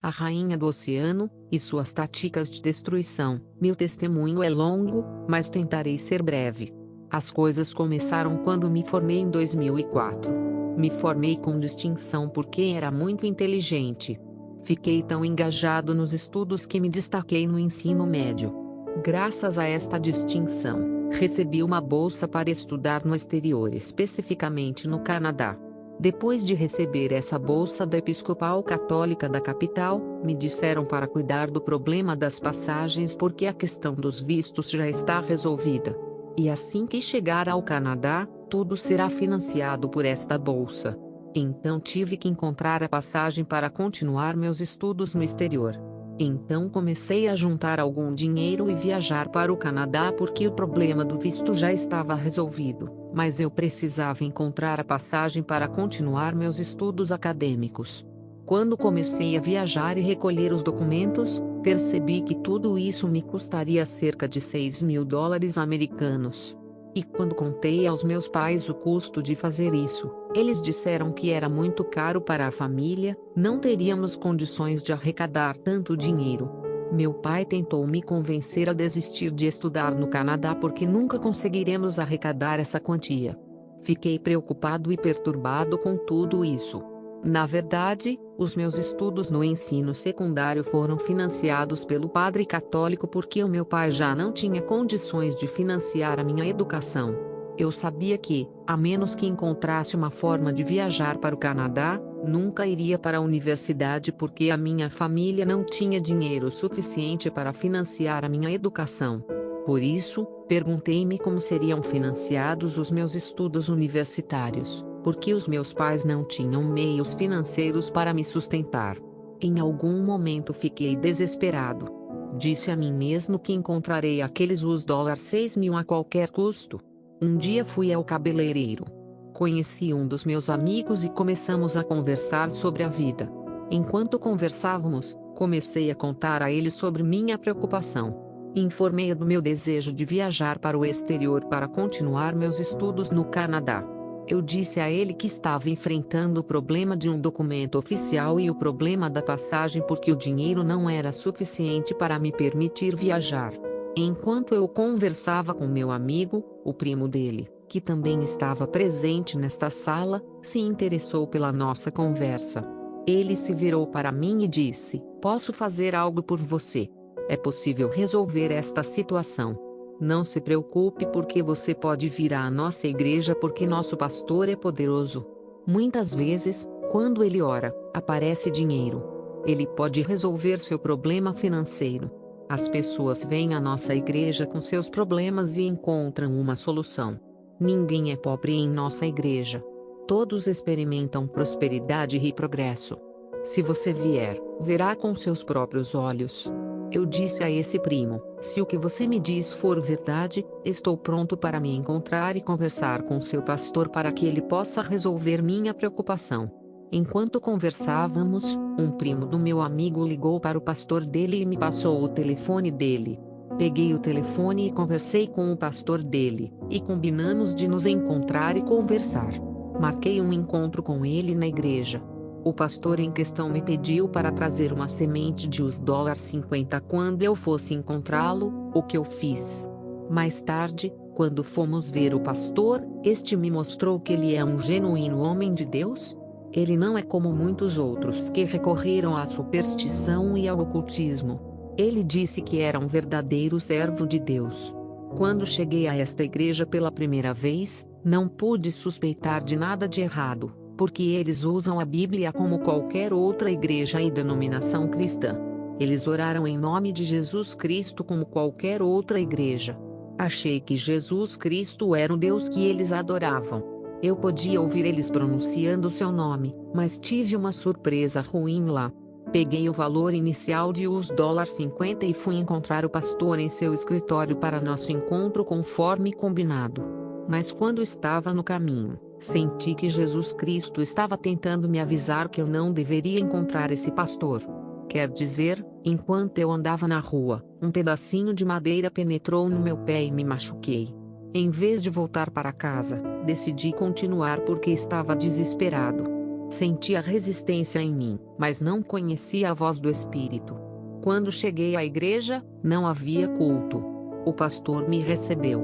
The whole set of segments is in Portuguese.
a rainha do oceano, e suas táticas de destruição. Meu testemunho é longo, mas tentarei ser breve. As coisas começaram quando me formei em 2004. Me formei com distinção porque era muito inteligente. Fiquei tão engajado nos estudos que me destaquei no ensino médio. Graças a esta distinção, recebi uma bolsa para estudar no exterior, especificamente no Canadá. Depois de receber essa bolsa da Episcopal Católica da capital, me disseram para cuidar do problema das passagens porque a questão dos vistos já está resolvida. E assim que chegar ao Canadá, tudo será financiado por esta bolsa. Então tive que encontrar a passagem para continuar meus estudos no exterior. Então comecei a juntar algum dinheiro e viajar para o Canadá porque o problema do visto já estava resolvido, mas eu precisava encontrar a passagem para continuar meus estudos acadêmicos. Quando comecei a viajar e recolher os documentos, percebi que tudo isso me custaria cerca de $6.000 americanos. E quando contei aos meus pais o custo de fazer isso, eles disseram que era muito caro para a família, não teríamos condições de arrecadar tanto dinheiro. Meu pai tentou me convencer a desistir de estudar no Canadá porque nunca conseguiremos arrecadar essa quantia. Fiquei preocupado e perturbado com tudo isso. Na verdade, os meus estudos no ensino secundário foram financiados pelo padre católico porque o meu pai já não tinha condições de financiar a minha educação. Eu sabia que, a menos que encontrasse uma forma de viajar para o Canadá, nunca iria para a universidade porque a minha família não tinha dinheiro suficiente para financiar a minha educação. Por isso, perguntei-me como seriam financiados os meus estudos universitários, porque os meus pais não tinham meios financeiros para me sustentar. Em algum momento fiquei desesperado. Disse a mim mesmo que encontrarei aqueles $6.000 a qualquer custo. Um dia fui ao cabeleireiro. Conheci um dos meus amigos e começamos a conversar sobre a vida. Enquanto conversávamos, comecei a contar a ele sobre minha preocupação. Informei do meu desejo de viajar para o exterior para continuar meus estudos no Canadá. Eu disse a ele que estava enfrentando o problema de um documento oficial e o problema da passagem porque o dinheiro não era suficiente para me permitir viajar. Enquanto eu conversava com meu amigo, o primo dele, que também estava presente nesta sala, se interessou pela nossa conversa. Ele se virou para mim e disse: "Posso fazer algo por você? É possível resolver esta situação. Não se preocupe porque você pode vir à nossa igreja porque nosso pastor é poderoso. Muitas vezes, quando ele ora, aparece dinheiro. Ele pode resolver seu problema financeiro. As pessoas vêm à nossa igreja com seus problemas e encontram uma solução. Ninguém é pobre em nossa igreja. Todos experimentam prosperidade e progresso. Se você vier, verá com seus próprios olhos." Eu disse a esse primo: "Se o que você me diz for verdade, estou pronto para me encontrar e conversar com seu pastor para que ele possa resolver minha preocupação." Enquanto conversávamos, um primo do meu amigo ligou para o pastor dele e me passou o telefone dele. Peguei o telefone e conversei com o pastor dele, e combinamos de nos encontrar e conversar. Marquei um encontro com ele na igreja. O pastor em questão me pediu para trazer uma semente de $50 quando eu fosse encontrá-lo, o que eu fiz. Mais tarde, quando fomos ver o pastor, este me mostrou que ele é um genuíno homem de Deus. Ele não é como muitos outros que recorreram à superstição e ao ocultismo. Ele disse que era um verdadeiro servo de Deus. Quando cheguei a esta igreja pela primeira vez, não pude suspeitar de nada de errado, porque eles usam a Bíblia como qualquer outra igreja e denominação cristã. Eles oraram em nome de Jesus Cristo como qualquer outra igreja. Achei que Jesus Cristo era o Deus que eles adoravam. Eu podia ouvir eles pronunciando seu nome, mas tive uma surpresa ruim lá. Peguei o valor inicial de $50 e fui encontrar o pastor em seu escritório para nosso encontro conforme combinado. Mas quando estava no caminho, senti que Jesus Cristo estava tentando me avisar que eu não deveria encontrar esse pastor. Quer dizer, enquanto eu andava na rua, um pedacinho de madeira penetrou no meu pé e me machuquei. Em vez de voltar para casa, decidi continuar porque estava desesperado. Sentia resistência em mim, mas não conhecia a voz do Espírito. Quando cheguei à igreja, não havia culto. O pastor me recebeu.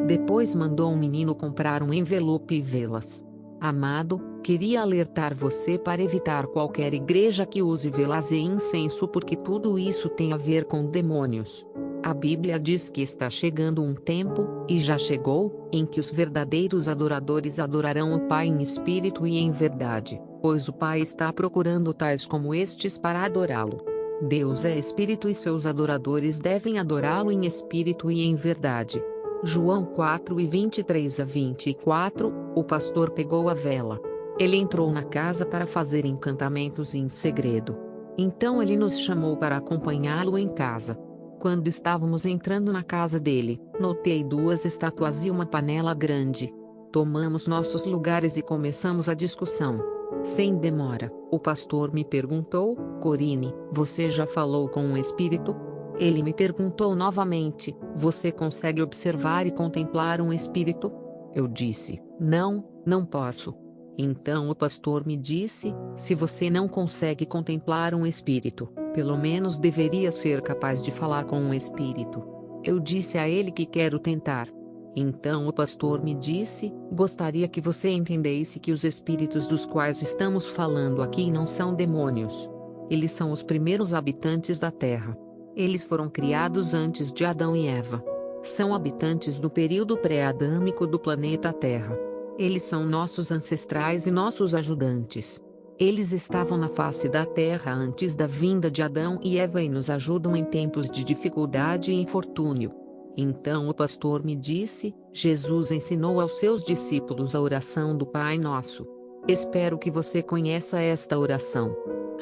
Depois mandou um menino comprar um envelope e velas. Amado, queria alertar você para evitar qualquer igreja que use velas e incenso porque tudo isso tem a ver com demônios. A Bíblia diz que está chegando um tempo, e já chegou, em que os verdadeiros adoradores adorarão o Pai em espírito e em verdade, pois o Pai está procurando tais como estes para adorá-lo. Deus é espírito e seus adoradores devem adorá-lo em espírito e em verdade. João 4:23-24, o pastor pegou a vela. Ele entrou na casa para fazer encantamentos em segredo. Então ele nos chamou para acompanhá-lo em casa. Quando estávamos entrando na casa dele, notei 2 estátuas e uma panela grande. Tomamos nossos lugares e começamos a discussão. Sem demora, o pastor me perguntou: Corine, você já falou com um espírito? Ele me perguntou novamente: você consegue observar e contemplar um espírito? Eu disse: não, não posso. Então o pastor me disse: se você não consegue contemplar um espírito, pelo menos deveria ser capaz de falar com um espírito. Eu disse a ele que quero tentar. Então o pastor me disse: gostaria que você entendesse que os espíritos dos quais estamos falando aqui não são demônios. Eles são os primeiros habitantes da terra. Eles foram criados antes de Adão e Eva. São habitantes do período pré-adâmico do planeta Terra. Eles são nossos ancestrais e nossos ajudantes. Eles estavam na face da terra antes da vinda de Adão e Eva e nos ajudam em tempos de dificuldade e infortúnio. Então o pastor me disse: Jesus ensinou aos seus discípulos a oração do Pai Nosso. Espero que você conheça esta oração.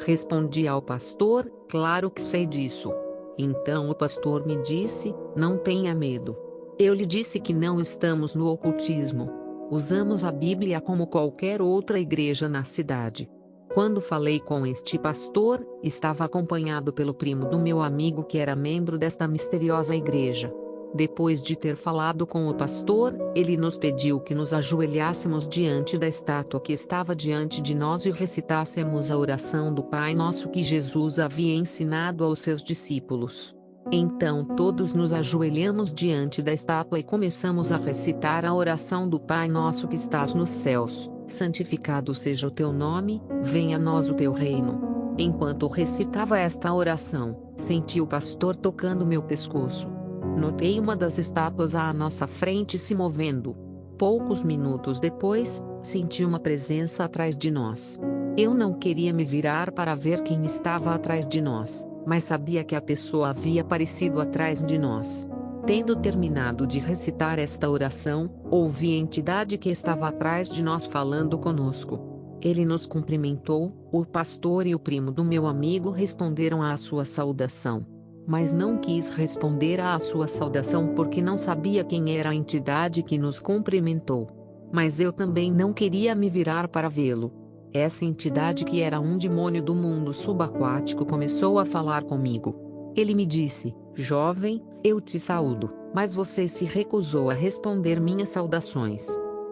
Respondi ao pastor: claro que sei disso. Então o pastor me disse: não tenha medo. Eu lhe disse que não estamos no ocultismo. Usamos a Bíblia como qualquer outra igreja na cidade. Quando falei com este pastor, estava acompanhado pelo primo do meu amigo que era membro desta misteriosa igreja. Depois de ter falado com o pastor, ele nos pediu que nos ajoelhássemos diante da estátua que estava diante de nós e recitássemos a oração do Pai Nosso que Jesus havia ensinado aos seus discípulos. Então todos nos ajoelhamos diante da estátua e começamos a recitar a oração do Pai Nosso que estás nos céus, santificado seja o teu nome, venha a nós o teu reino. Enquanto recitava esta oração, senti o pastor tocando meu pescoço. Notei uma das estátuas à nossa frente se movendo. Poucos minutos depois, senti uma presença atrás de nós. Eu não queria me virar para ver quem estava atrás de nós, mas sabia que a pessoa havia aparecido atrás de nós. Tendo terminado de recitar esta oração, ouvi a entidade que estava atrás de nós falando conosco. Ele nos cumprimentou, o pastor e o primo do meu amigo responderam à sua saudação. Mas não quis responder à sua saudação porque não sabia quem era a entidade que nos cumprimentou. Mas eu também não queria me virar para vê-lo. Essa entidade, que era um demônio do mundo subaquático, começou a falar comigo. Ele me disse: jovem, eu te saúdo, mas você se recusou a responder minhas saudações.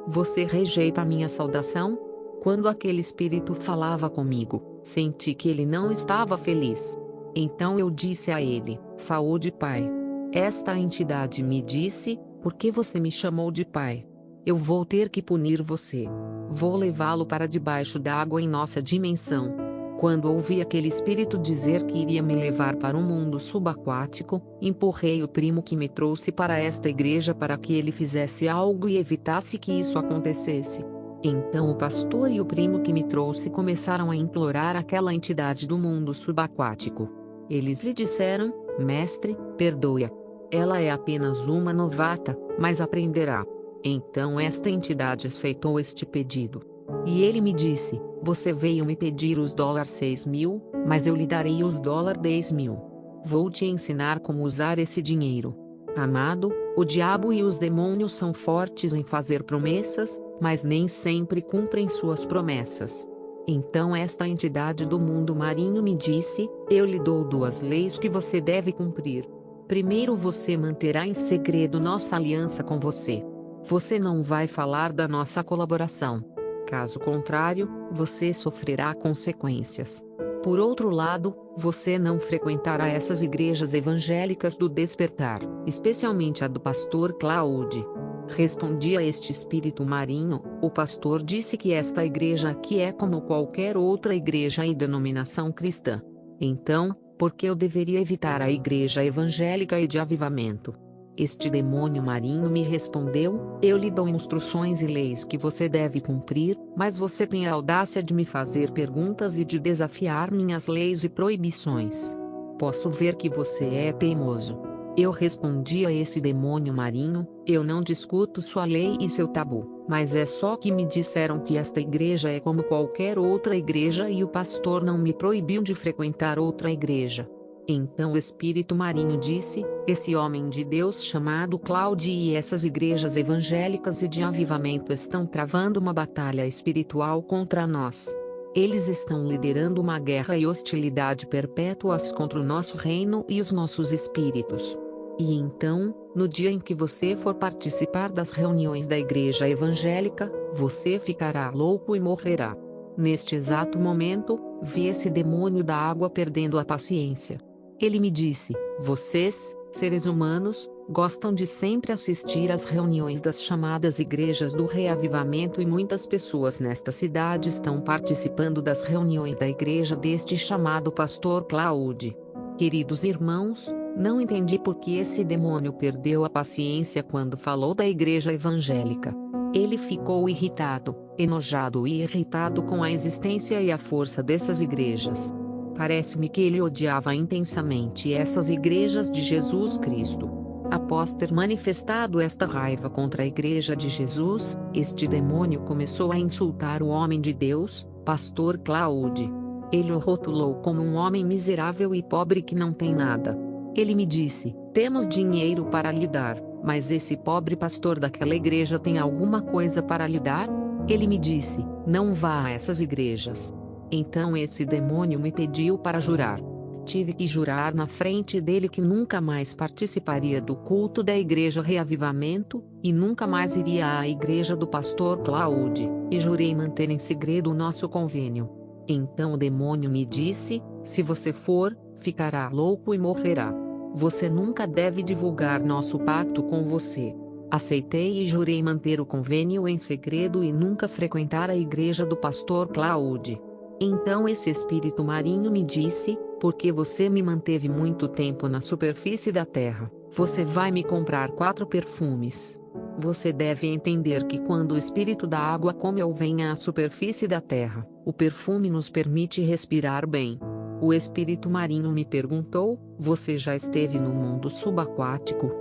Você rejeita a minha saudação? Quando aquele espírito falava comigo, senti que ele não estava feliz. Então eu disse a ele: saúde, pai. Esta entidade me disse: por que você me chamou de pai? Eu vou ter que punir você. Vou levá-lo para debaixo d'água em nossa dimensão. Quando ouvi aquele espírito dizer que iria me levar para um mundo subaquático, empurrei o primo que me trouxe para esta igreja para que ele fizesse algo e evitasse que isso acontecesse. Então o pastor e o primo que me trouxe começaram a implorar aquela entidade do mundo subaquático. Eles lhe disseram: mestre, perdoe-a. Ela é apenas uma novata, mas aprenderá. Então esta entidade aceitou este pedido. E ele me disse: você veio me pedir os $6.000, mas eu lhe darei os $10.000. Vou te ensinar como usar esse dinheiro. Amado, o diabo e os demônios são fortes em fazer promessas, mas nem sempre cumprem suas promessas. Então esta entidade do mundo marinho me disse: eu lhe dou 2 leis que você deve cumprir. Primeiro, você manterá em segredo nossa aliança com você. Você não vai falar da nossa colaboração. Caso contrário, você sofrerá consequências. Por outro lado, você não frequentará essas igrejas evangélicas do despertar, especialmente a do pastor Claude. Respondi a este espírito marinho. O pastor disse que esta igreja aqui é como qualquer outra igreja e denominação cristã. Então, por que eu deveria evitar a igreja evangélica e de avivamento? Este demônio marinho me respondeu: eu lhe dou instruções e leis que você deve cumprir, mas você tem a audácia de me fazer perguntas e de desafiar minhas leis e proibições. Posso ver que você é teimoso. Eu respondi a esse demônio marinho: eu não discuto sua lei e seu tabu, mas é só que me disseram que esta igreja é como qualquer outra igreja e o pastor não me proibiu de frequentar outra igreja. Então o espírito marinho disse: esse homem de Deus chamado Claude e essas igrejas evangélicas e de avivamento estão travando uma batalha espiritual contra nós. Eles estão liderando uma guerra e hostilidade perpétuas contra o nosso reino e os nossos espíritos. E então, no dia em que você for participar das reuniões da igreja evangélica, você ficará louco e morrerá. Neste exato momento, vi esse demônio da água perdendo a paciência. Ele me disse: vocês, seres humanos, gostam de sempre assistir às reuniões das chamadas igrejas do reavivamento e muitas pessoas nesta cidade estão participando das reuniões da igreja deste chamado pastor Claude. Queridos irmãos, não entendi por que esse demônio perdeu a paciência quando falou da igreja evangélica. Ele ficou irritado, enojado e irritado com a existência e a força dessas igrejas. Parece-me que ele odiava intensamente essas igrejas de Jesus Cristo. Após ter manifestado esta raiva contra a igreja de Jesus, este demônio começou a insultar o homem de Deus, pastor Claude. Ele o rotulou como um homem miserável e pobre que não tem nada. Ele me disse: temos dinheiro para lhe dar, mas esse pobre pastor daquela igreja tem alguma coisa para lhe dar? Ele me disse: não vá a essas igrejas. Então esse demônio me pediu para jurar. Tive que jurar na frente dele que nunca mais participaria do culto da igreja Reavivamento, e nunca mais iria à igreja do pastor Claude, e jurei manter em segredo o nosso convênio. Então o demônio me disse: se você for, ficará louco e morrerá. Você nunca deve divulgar nosso pacto com você. Aceitei e jurei manter o convênio em segredo e nunca frequentar a igreja do pastor Claude. Então esse espírito marinho me disse: porque você me manteve muito tempo na superfície da terra, você vai me comprar 4 perfumes. Você deve entender que quando o espírito da água como eu venha à superfície da terra, o perfume nos permite respirar bem. O espírito marinho me perguntou: você já esteve no mundo subaquático?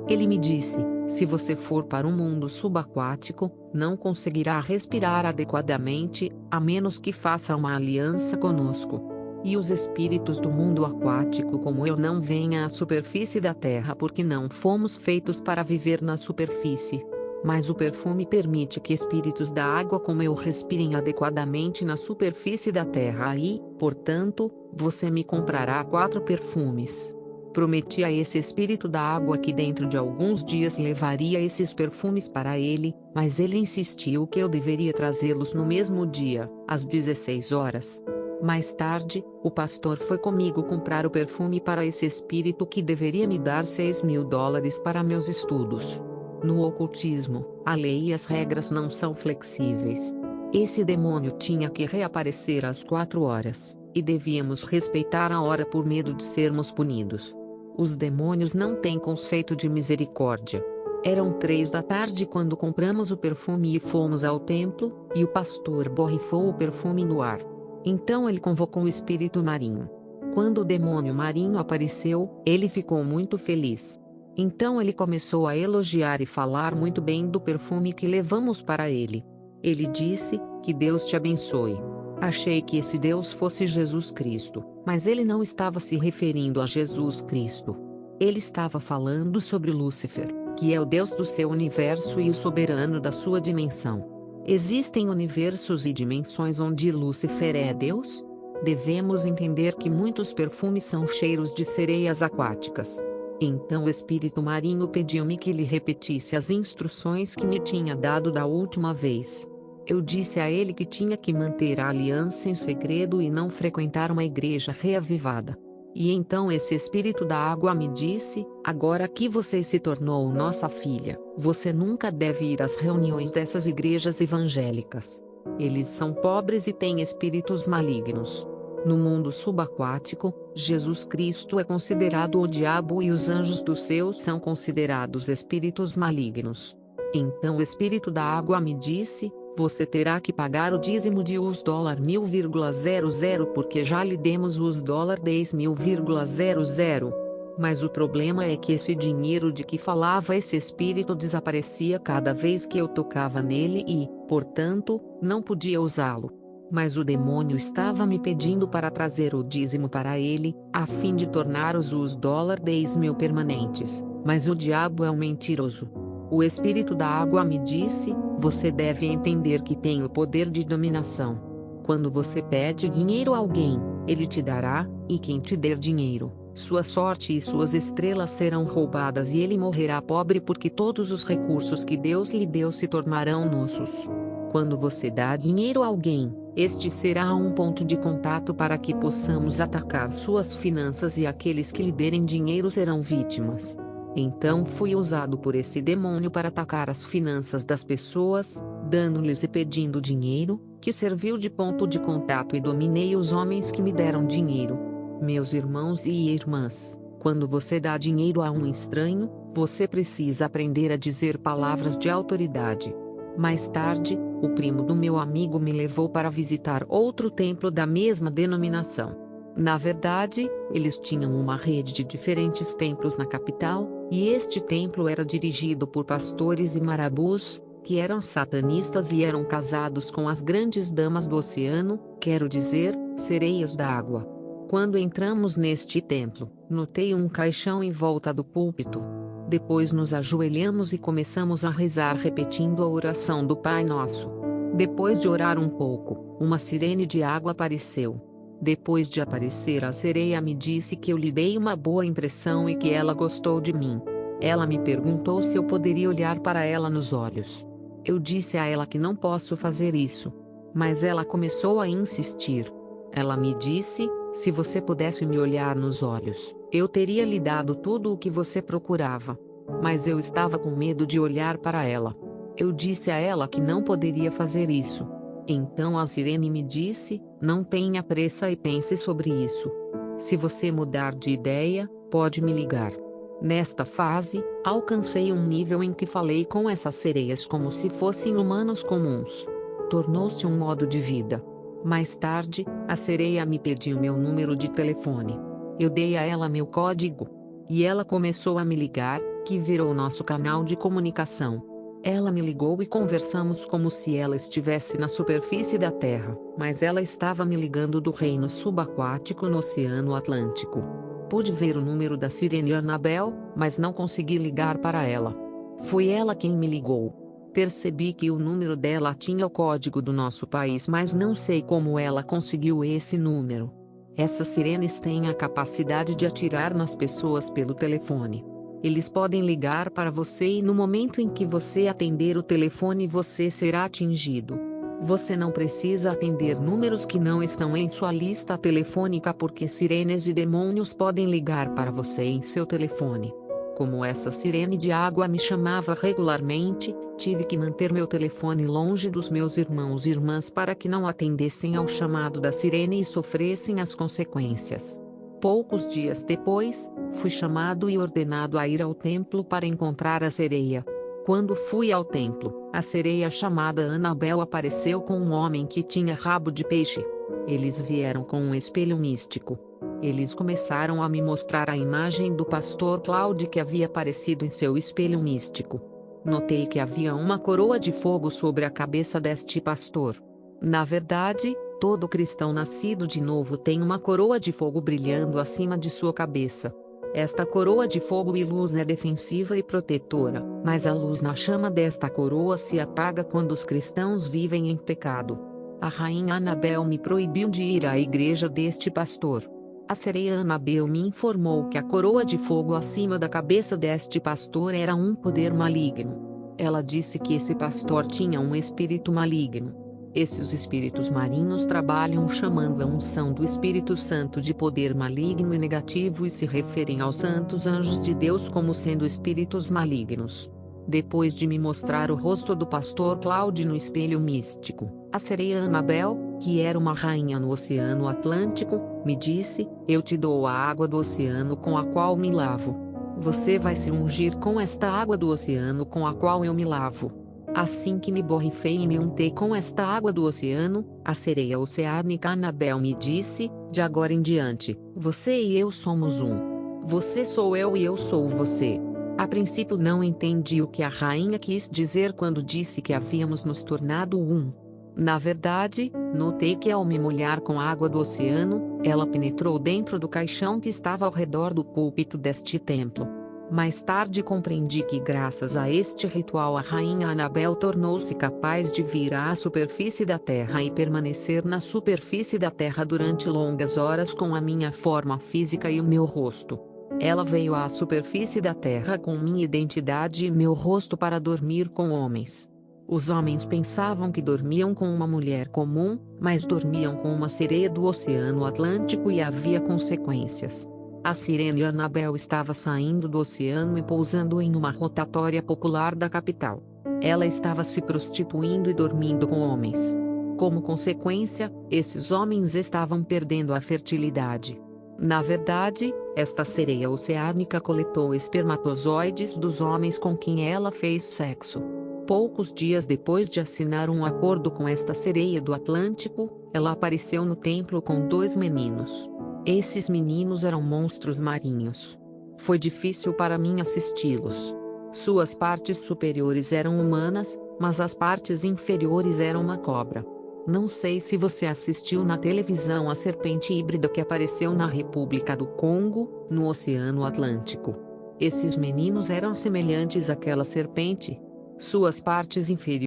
Ele me disse: se você for para um mundo subaquático, não conseguirá respirar adequadamente, a menos que faça uma aliança conosco. E os espíritos do mundo aquático como eu não venha à superfície da terra porque não fomos feitos para viver na superfície. Mas o perfume permite que espíritos da água como eu respirem adequadamente na superfície da terra e, portanto, você me comprará 4 perfumes. Prometi a esse espírito da água que dentro de alguns dias levaria esses perfumes para ele, mas ele insistiu que eu deveria trazê-los no mesmo dia, às 16 horas. Mais tarde, o pastor foi comigo comprar o perfume para esse espírito que deveria me dar $6.000 para meus estudos. No ocultismo, a lei e as regras não são flexíveis. Esse demônio tinha que reaparecer às 4 horas, e devíamos respeitar a hora por medo de sermos punidos. Os demônios não têm conceito de misericórdia. Eram 3 da tarde quando compramos o perfume e fomos ao templo, e o pastor borrifou o perfume no ar. Então ele convocou o espírito marinho. Quando o demônio marinho apareceu, ele ficou muito feliz. Então ele começou a elogiar e falar muito bem do perfume que levamos para ele. Ele disse: que Deus te abençoe. Achei que esse Deus fosse Jesus Cristo, mas ele não estava se referindo a Jesus Cristo. Ele estava falando sobre Lúcifer, que é o Deus do seu universo e o soberano da sua dimensão. Existem universos e dimensões onde Lúcifer é Deus? Devemos entender que muitos perfumes são cheiros de sereias aquáticas. Então o espírito marinho pediu-me que lhe repetisse as instruções que me tinha dado da última vez. Eu disse a ele que tinha que manter a aliança em segredo e não frequentar uma igreja reavivada. E então esse espírito da água me disse: agora que você se tornou nossa filha, você nunca deve ir às reuniões dessas igrejas evangélicas. Eles são pobres e têm espíritos malignos. No mundo subaquático, Jesus Cristo é considerado o diabo e os anjos dos céus são considerados espíritos malignos. Então o espírito da água me disse: você terá que pagar o dízimo de $1000 porque já lhe demos os $10.000. Mas o problema é que esse dinheiro de que falava esse espírito desaparecia cada vez que eu tocava nele e, portanto, não podia usá-lo. Mas o demônio estava me pedindo para trazer o dízimo para ele, a fim de tornar os $10.000 permanentes, mas o diabo é um mentiroso. O espírito da água me disse: você deve entender que tem o poder de dominação. Quando você pede dinheiro a alguém, ele te dará, e quem te der dinheiro, sua sorte e suas estrelas serão roubadas e ele morrerá pobre porque todos os recursos que Deus lhe deu se tornarão nossos. Quando você dá dinheiro a alguém, este será um ponto de contato para que possamos atacar suas finanças e aqueles que lhe derem dinheiro serão vítimas. Então fui usado por esse demônio para atacar as finanças das pessoas, dando-lhes e pedindo dinheiro, que serviu de ponto de contato e dominei os homens que me deram dinheiro. Meus irmãos e irmãs, quando você dá dinheiro a um estranho, você precisa aprender a dizer palavras de autoridade. Mais tarde, o primo do meu amigo me levou para visitar outro templo da mesma denominação. Na verdade, eles tinham uma rede de diferentes templos na capital, e este templo era dirigido por pastores e marabus, que eram satanistas e eram casados com as grandes damas do oceano, quero dizer, sereias da água. Quando entramos neste templo, notei um caixão em volta do púlpito. Depois nos ajoelhamos e começamos a rezar repetindo a oração do Pai Nosso. Depois de orar um pouco, uma sirene de água apareceu. Depois de aparecer a sereia me disse que eu lhe dei uma boa impressão e que ela gostou de mim. Ela me perguntou se eu poderia olhar para ela nos olhos. Eu disse a ela que não posso fazer isso. Mas ela começou a insistir. Ela me disse: se você pudesse me olhar nos olhos, eu teria lhe dado tudo o que você procurava. Mas eu estava com medo de olhar para ela. Eu disse a ela que não poderia fazer isso. Então a sirene me disse: não tenha pressa e pense sobre isso. Se você mudar de ideia, pode me ligar. Nesta fase, alcancei um nível em que falei com essas sereias como se fossem humanos comuns. Tornou-se um modo de vida. Mais tarde, a sereia me pediu meu número de telefone. Eu dei a ela meu código. E ela começou a me ligar, que virou nosso canal de comunicação. Ela me ligou e conversamos como se ela estivesse na superfície da Terra, mas ela estava me ligando do reino subaquático no Oceano Atlântico. Pude ver o número da sirene Annabel, mas não consegui ligar para ela. Foi ela quem me ligou. Percebi que o número dela tinha o código do nosso país, mas não sei como ela conseguiu esse número. Essas sirenes têm a capacidade de atirar nas pessoas pelo telefone. Eles podem ligar para você e no momento em que você atender o telefone você será atingido. Você não precisa atender números que não estão em sua lista telefônica porque sirenes e demônios podem ligar para você em seu telefone. Como essa sirene de água me chamava regularmente, tive que manter meu telefone longe dos meus irmãos e irmãs para que não atendessem ao chamado da sirene e sofressem as consequências. Poucos dias depois, fui chamado e ordenado a ir ao templo para encontrar a sereia. Quando fui ao templo, a sereia chamada Annabel apareceu com um homem que tinha rabo de peixe. Eles vieram com um espelho místico. Eles começaram a me mostrar a imagem do pastor Claude que havia aparecido em seu espelho místico. Notei que havia uma coroa de fogo sobre a cabeça deste pastor. Na verdade, todo cristão nascido de novo tem uma coroa de fogo brilhando acima de sua cabeça. Esta coroa de fogo e luz é defensiva e protetora, mas a luz na chama desta coroa se apaga quando os cristãos vivem em pecado. A rainha Annabel me proibiu de ir à igreja deste pastor. A sereia Annabel me informou que a coroa de fogo acima da cabeça deste pastor era um poder maligno. Ela disse que esse pastor tinha um espírito maligno. Esses espíritos marinhos trabalham chamando a unção do Espírito Santo de poder maligno e negativo e se referem aos santos anjos de Deus como sendo espíritos malignos. Depois de me mostrar o rosto do pastor Cláudio no espelho místico, a sereia Anabel, que era uma rainha no Oceano Atlântico, me disse: "Eu te dou a água do oceano com a qual me lavo. Você vai se ungir com esta água do oceano com a qual eu me lavo." Assim que me borrifei e me untei com esta água do oceano, a sereia oceânica Anabel me disse: "De agora em diante, você e eu somos um. Você sou eu e eu sou você." A princípio não entendi o que a rainha quis dizer quando disse que havíamos nos tornado um. Na verdade, notei que ao me molhar com a água do oceano, ela penetrou dentro do caixão que estava ao redor do púlpito deste templo. Mais tarde compreendi que graças a este ritual a rainha Anabel tornou-se capaz de vir à superfície da terra e permanecer na superfície da terra durante longas horas com a minha forma física e o meu rosto. Ela veio à superfície da terra com minha identidade e meu rosto para dormir com homens. Os homens pensavam que dormiam com uma mulher comum, mas dormiam com uma sereia do Oceano Atlântico e havia consequências. A sirene Anabel estava saindo do oceano e pousando em uma rotatória popular da capital. Ela estava se prostituindo e dormindo com homens. Como consequência, esses homens estavam perdendo a fertilidade. Na verdade, esta sereia oceânica coletou espermatozoides dos homens com quem ela fez sexo. Poucos dias depois de assinar um acordo com esta sereia do Atlântico, ela apareceu no templo com 2 meninos. Esses meninos eram monstros marinhos. Foi difícil para mim assisti-los. Suas partes superiores eram humanas, mas as partes inferiores eram uma cobra. Não sei se você assistiu na televisão a serpente híbrida que apareceu na República do Congo, no Oceano Atlântico. Esses meninos eram semelhantes àquela serpente. Suas partes inferiores